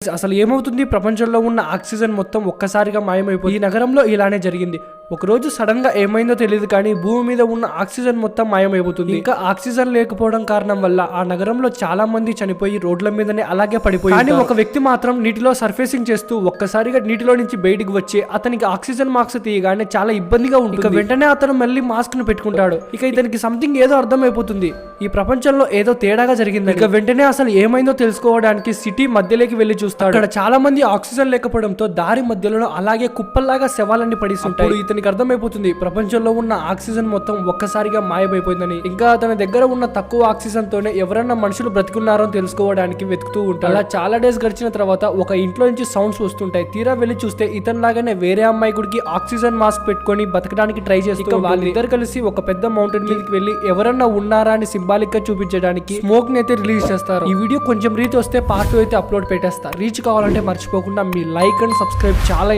Guys అసలు ఏమవుతుంది, ప్రపంచంలో ఉన్న ఆక్సిజన్ మొత్తం ఒక్కసారిగా మాయమైపోయి ఈ నగరంలో ఇలానే జరిగింది. ఒకరోజు సడన్ గా ఏమైందో తెలియదు కానీ భూమి మీద ఉన్న ఆక్సిజన్ మొత్తం మాయమైపోతుంది. ఇంకా ఆక్సిజన్ లేకపోవడం కారణం వల్ల ఆ నగరంలో చాలా మంది చనిపోయి రోడ్ల మీదనే అలాగే పడిపోయి, కానీ ఒక వ్యక్తి మాత్రం నీటిలో సర్ఫేసింగ్ చేస్తూ ఒక్కసారిగా నీటిలో నుంచి బయటికి వచ్చి అతనికి ఆక్సిజన్ మాస్క్ తీయగానే చాలా ఇబ్బందిగా ఉంటుంది. ఇక వెంటనే అతను మళ్ళీ మాస్క్ ను పెట్టుకుంటాడు. ఇక ఇతనికి సంథింగ్ ఏదో అర్థమైపోతుంది, ఈ ప్రపంచంలో ఏదో తేడాగా జరిగింది. ఇక వెంటనే అసలు ఏమైందో తెలుసుకోవడానికి సిటీ మధ్యలోకి వెళ్లి చూస్తాడు. అక్కడ చాలా మంది ఆక్సిజన్ లేకపోవడంతో దారి మధ్యలో అలాగే కుప్పల్లాగా శవాలన్నీ పడిస్తుంటాయి. ఇతనికి అర్థమైపోతుంది ప్రపంచంలో ఉన్న ఆక్సిజన్ మొత్తం ఒక్కసారిగా మాయమైపోయిందని. ఇంకా తన దగ్గర ఉన్న తక్కువ ఆక్సిజన్ తోనే ఎవరన్నా మనుషులు బ్రతికున్నారో తెలుసుకోవడానికి వెతుకుతూ ఉంటాడు. అలా చాలా డేస్ గడిచిన తర్వాత ఒక ఇంట్లో నుంచి సౌండ్స్ వస్తుంటాయి. తీరా వెళ్లి చూస్తే ఇతను లాగానే వేరే అమ్మాయి గుడికి ఆక్సిజన్ మాస్క్ పెట్టుకొని బతకడానికి ట్రై చేస్తూ వాళ్ళిద్దరు కలిసి ఒక పెద్ద మౌంటైన్ మీదకి వెళ్లి ఎవరన్నా ఉన్నారా అని సింబాలిక్ గా చూపించడానికి స్మోక్ ని అయితే రిలీజ్ చేస్తారు. ఈ వీడియో కొంచెం రీచ్ వస్తే పార్ట్ 2 అయితే అప్లోడ్ పెట్టేస్తా. రీచ్ కావాలంటే మర్చిపోకుండా మీ లైక్ అండ్ సబ్స్క్రైబ్ చాలా